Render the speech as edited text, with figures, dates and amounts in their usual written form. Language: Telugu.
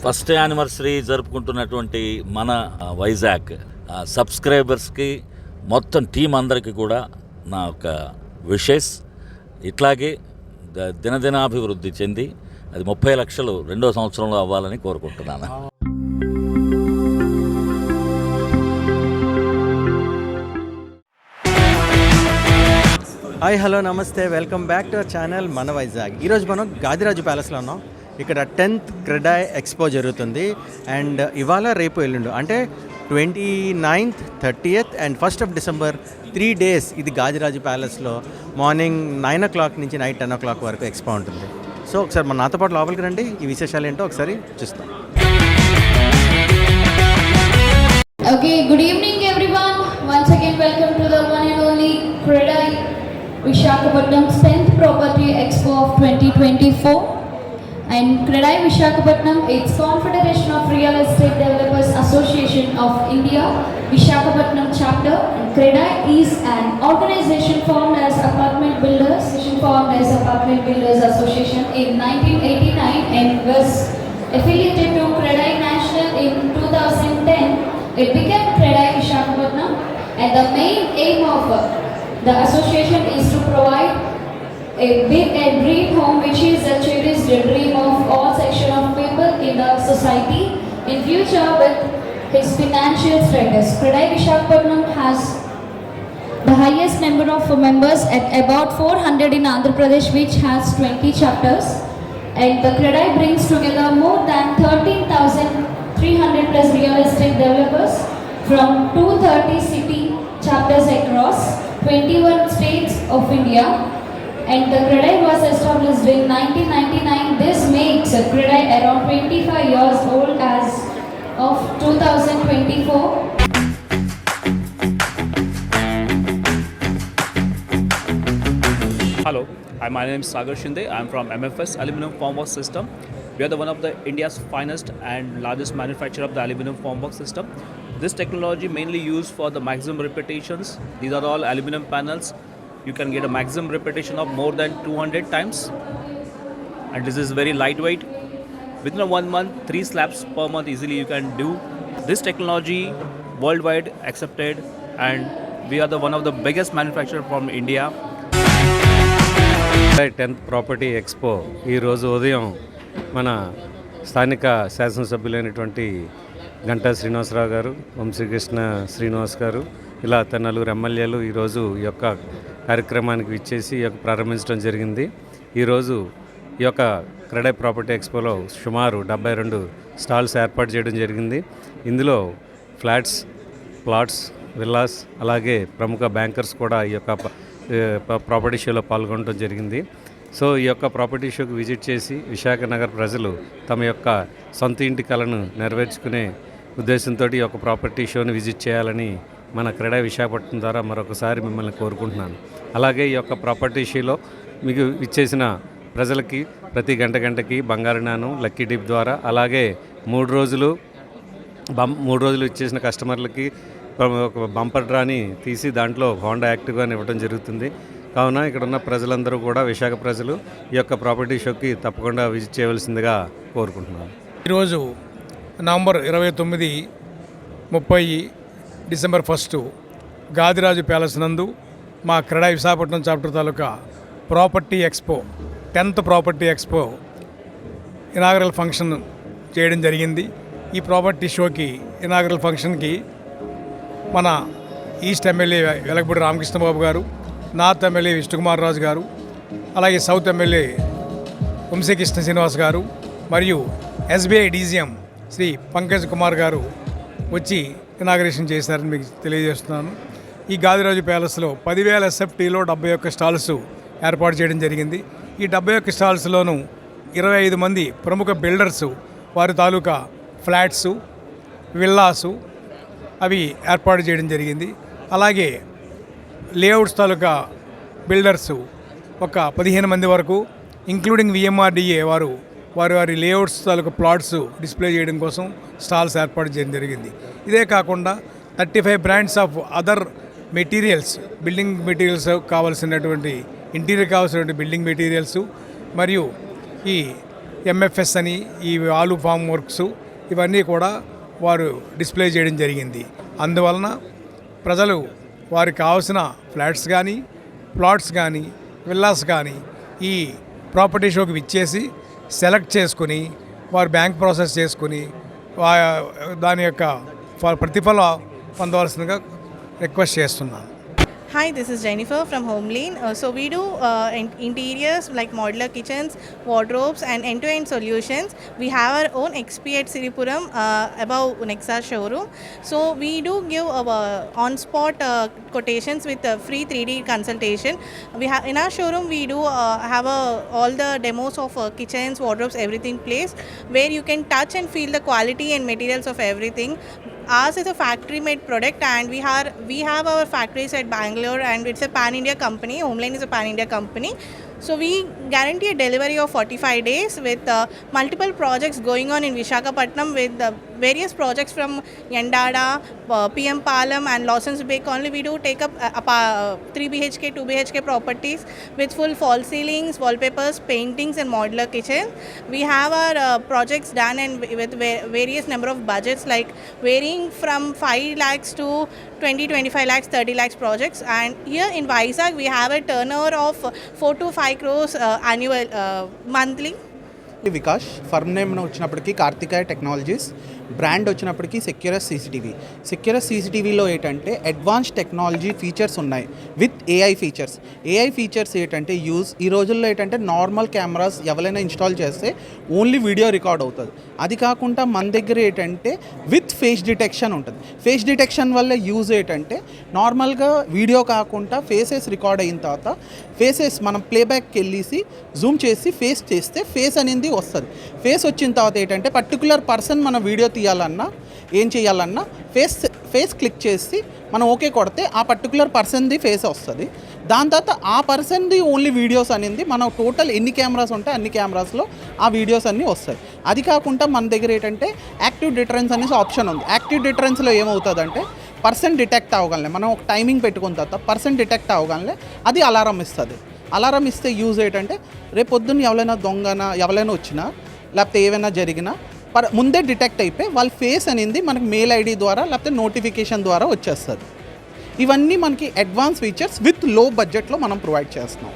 ఫస్ట్ యానివర్సరీ జరుపుకుంటున్నటువంటి మన వైజాగ్ సబ్స్క్రైబర్స్కి మొత్తం టీం అందరికీ కూడా నా యొక్క విషెస్ ఇట్లాగే దినదినాభివృద్ధి చెంది అది 30 లక్షలు 2వ సంవత్సరంలో అవ్వాలని కోరుకుంటున్నాను. హాయ్ హలో నమస్తే, welcome back to our channel మన వైజాగ్. ఈరోజు మనం గాదిరాజు ప్యాలెస్లో ఉన్నాం. ఇక్కడ 10th క్రెడాయ్ ఎక్స్పో జరుగుతుంది. అండ్ ఇవాళ రేపు ఎల్లుండు అంటే 29th, 30th and 1st of December 3 days ఇది గాదిరాజు ప్యాలెస్లో మార్నింగ్ 9 o'clock నుంచి నైట్ 10 o'clock వరకు ఎక్స్పో ఉంటుంది. సో ఒకసారి మన నాతో పాటు లోపలికి రండి, ఈ విశేషాలు ఏంటో ఒకసారి చూస్తాం. Okay, good evening everyone. Once again welcome to the one and only Credai Visakhapatnam's 10th Property Expo of 2024. And Credai Visakhapatnam, its Confederation of Real Estate Developers Association of India, Visakhapatnam chapter. And Credai is an organization formed as Apartment Builders Association in 1989 and was affiliated to Credai National in 2010. It became Credai Visakhapatnam, and the main aim of the association is to provide a big and dream home, which is a cherished dream of all sections of people in the society. In future, with his financial status, Credai Visakhapatnam has the highest number of members at about 400 in Andhra Pradesh, which has 20 chapters. And the Credai brings together more than 13,300 plus real estate developers from 230 city chapters across 21 states of India. And the Credai was established in 1999. This makes Credai around 25 years old as of 2024. Hello, my name is Sagar Shinde. I am from MFS Aluminum Formwork System. We are one of the India's finest and largest manufacturer of the aluminum formwork system. This technology mainly used for the maximum repetitions. These are all aluminum panels. You can get a maximum repetition of more than 200 times. And this is very lightweight. Within 1 month, 3 slabs per month easily you can do. This technology worldwide accepted, and we are one of the biggest manufacturer from India. 10th property expo ఈరోజు ఉదయం మన స్థానిక శాసనసభ్యులైనటువంటి గంటా శ్రీనివాసరావు గారు, వంశీకృష్ణ శ్రీనివాస్ గారు, ఇలా నలుగురు ఎమ్మెల్యేలు ఈరోజు ఈ యొక్క కార్యక్రమానికి విచ్చేసి ఈ యొక్క ప్రారంభించడం జరిగింది. ఈరోజు ఈ యొక్క క్రెడై ప్రాపర్టీ ఎక్స్పోలో సుమారు 72 స్టాల్స్ ఏర్పాటు చేయడం జరిగింది. ఇందులో ఫ్లాట్స్, ప్లాట్స్, విల్లాస్, అలాగే ప్రముఖ బ్యాంకర్స్ కూడా ఈ యొక్క ప్రాపర్టీ షోలో పాల్గొనడం జరిగింది. సో ఈ యొక్క ప్రాపర్టీ షోకి విజిట్ చేసి విశాఖ నగర ప్రజలు తమ యొక్క సొంత ఇంటి కలను నెరవేర్చుకునే ఉద్దేశంతో ఈ యొక్క ప్రాపర్టీ షోని విజిట్ చేయాలని మన క్రెడై విశాఖపట్నం ద్వారా మరొకసారి మిమ్మల్ని కోరుకుంటున్నాను. అలాగే ఈ యొక్క ప్రాపర్టీ షోలో మీకు ఇచ్చేసిన ప్రజలకి ప్రతి గంటకి బంగారు నాణెం లక్కీ డిప్ ద్వారా, అలాగే 3 రోజులు ఇచ్చేసిన కస్టమర్లకి ఒక బంపర్ డ్రాని తీసి దాంట్లో హోండా యాక్టివ్గా ఇవ్వడం జరుగుతుంది. కావున ఇక్కడ ఉన్న ప్రజలందరూ కూడా, విశాఖ ప్రజలు ఈ యొక్క ప్రాపర్టీ షోకి తప్పకుండా విజిట్ చేయవలసిందిగా కోరుకుంటున్నాను. ఈరోజు నవంబర్ 29, 30, డిసెంబర్ 1 గాదిరాజు ప్యాలెస్ నందు మా క్రెడై విశాఖపట్నం చాప్టర్ తాలూకా property expo 10th property expo inaugural function చేయడం జరిగింది. ఈ ప్రాపర్టీ షోకి ఇనాగరల్ ఫంక్షన్కి మన ఈస్ట్ ఎమ్మెల్యే వెలగపూడి రామకృష్ణబాబు గారు, నార్త్ ఎమ్మెల్యే విష్ణుకుమార్ రాజు గారు, అలాగే సౌత్ ఎమ్మెల్యే వంశీకృష్ణ శ్రీనివాస్ గారు మరియు ఎస్బీఐ డీజీఎం శ్రీ పంకజ్ కుమార్ గారు వచ్చి ఇనాగరేషన్ చేశారని మీకు తెలియజేస్తున్నాను. ఈ గాదిరాజు ప్యాలెస్లో 10,000 SFTలో 71 స్టాల్స్ ఏర్పాటు చేయడం జరిగింది. ఈ 71 స్టాల్స్లోనూ 25 మంది ప్రముఖ బిల్డర్సు వారి తాలూకా ఫ్లాట్సు, విల్లాసు అవి ఏర్పాటు చేయడం జరిగింది. అలాగే లేఅవుట్స్ తాలూకా బిల్డర్సు ఒక 15 మంది వరకు, ఇంక్లూడింగ్ VMRDA వారి లేఅవుట్స్ తాలూకా ప్లాట్స్ డిస్ప్లే చేయడం కోసం స్టాల్స్ ఏర్పాటు చేయడం జరిగింది. ఇదే కాకుండా 35 brands of other materials, building materials కావాల్సినటువంటి ఇంటీరియర్ కావాల్సినటువంటి బిల్డింగ్ మెటీరియల్స్ మరియు ఈ ఎంఎఫ్ఎస్ అని ఈ ఆలు ఫామ్ వర్క్స్ ఇవన్నీ కూడా వారు డిస్ప్లే చేయడం జరిగింది. అందువలన ప్రజలు వారికి కావాల్సిన ఫ్లాట్స్ కానీ ప్లాట్స్ కానీ విల్లాస్ కానీ ఈ ప్రాపర్టీ షోకి విచ్చేసి సెలెక్ట్ చేసుకుని వారు బ్యాంక్ ప్రాసెస్ చేసుకుని దాని యొక్క ప్రతిఫలం పొందవలసిందిగా రిక్వెస్ట్ చేస్తున్నాను. Hi, this is Jennifer from Homelane. So we do interiors like modular kitchens, wardrobes and end-to-end solutions. We have our own XP at Siripuram above Nexa showroom. So we do give on-spot quotations with free 3D consultation. We have in our showroom we do have all the demos of kitchens, wardrobes, everything placed where you can touch and feel the quality and materials of everything. Ours is a factory made product and we have our factories at Bangalore and it's a pan-India company. Homelane is a pan-India company. So we guarantee a delivery of 45 days with multiple projects going on in Visakhapatnam with various projects from Yandada, PM Palam and Lawson's Bay Colony. We do take up 3 BHK, 2 BHK properties with full fall ceilings, wallpapers, paintings and modular kitchen. We have our projects done and with various number of budgets like varying from 5 lakhs to 20-25 lakhs, 30 lakhs projects. And here in Vizag we have a turnover of 4 to 5 crores annual monthly. Vikash firm name వచ్చినప్పటికీ కార్తికేయ టెక్నాలజీస్, బ్రాండ్ వచ్చినప్పటికీ సెక్యూరస్ సీసీటీవీ. సెక్యూరస్ సీసీటీవీలో ఏంటంటే అడ్వాన్స్ టెక్నాలజీ ఫీచర్స్ ఉన్నాయి with AI features. AI features ఏంటంటే ఈ రోజుల్లో ఏంటంటే నార్మల్ కెమెరాస్ ఎవరైనా ఇన్స్టాల్ చేస్తే ఓన్లీ వీడియో రికార్డ్ అవుతుంది. అది కాకుండా మన దగ్గర ఏంటంటే విత్ ఫేస్ డిటెక్షన్ ఉంటుంది. ఫేస్ డిటెక్షన్ వల్ల యూజ్ ఏంటంటే నార్మల్గా వీడియో కాకుండా ఫేసెస్ రికార్డ్ అయిన తర్వాత ఫేసెస్ మనం ప్లేబ్యాక్కి వెళ్ళేసి జూమ్ చేసి ఫేస్ చేస్తే ఫేస్ అనేది వస్తుంది. ఫేస్ వచ్చిన తర్వాత ఏంటంటే పర్టికులర్ పర్సన్ మన వీడియో తీయాలన్నా ఏం చేయాలన్నా ఫేస్ క్లిక్ చేసి మనం ఓకే కొడితే ఆ పర్టికులర్ పర్సన్ది ఫేస్ వస్తుంది. దాని తర్వాత ఆ పర్సన్ది ఓన్లీ వీడియోస్ అనేది మనం టోటల్ ఎన్ని కెమెరాస్ ఉంటాయి అన్ని కెమెరాస్లో ఆ వీడియోస్ అన్నీ వస్తాయి. అది కాకుండా మన దగ్గర ఏంటంటే యాక్టివ్ డిటరెన్స్ అనేసి ఆప్షన్ ఉంది. యాక్టివ్ డిటరెన్స్లో ఏమవుతుందంటే పర్సన్ డిటెక్ట్ అవ్వగలనే మనం ఒక టైమింగ్ పెట్టుకున్న తర్వాత పర్సన్ డిటెక్ట్ అవ్వగలనే అది అలారం ఇస్తుంది. అలారం ఇస్తే యూజ్ ఏంటంటే రేపు పొద్దున్న ఎవరైనా వచ్చినా లేకపోతే ఏమైనా జరిగినా ముందే డిటెక్ట్ అయిపోయి వాళ్ళ ఫేస్ అనేది మనకి మెయిల్ ఐడి ద్వారా లేకపోతే నోటిఫికేషన్ ద్వారా వచ్చేస్తుంది. ఇవన్నీ మనకి అడ్వాన్స్ ఫీచర్స్ విత్ లో బడ్జెట్లో మనం ప్రొవైడ్ చేస్తున్నాం.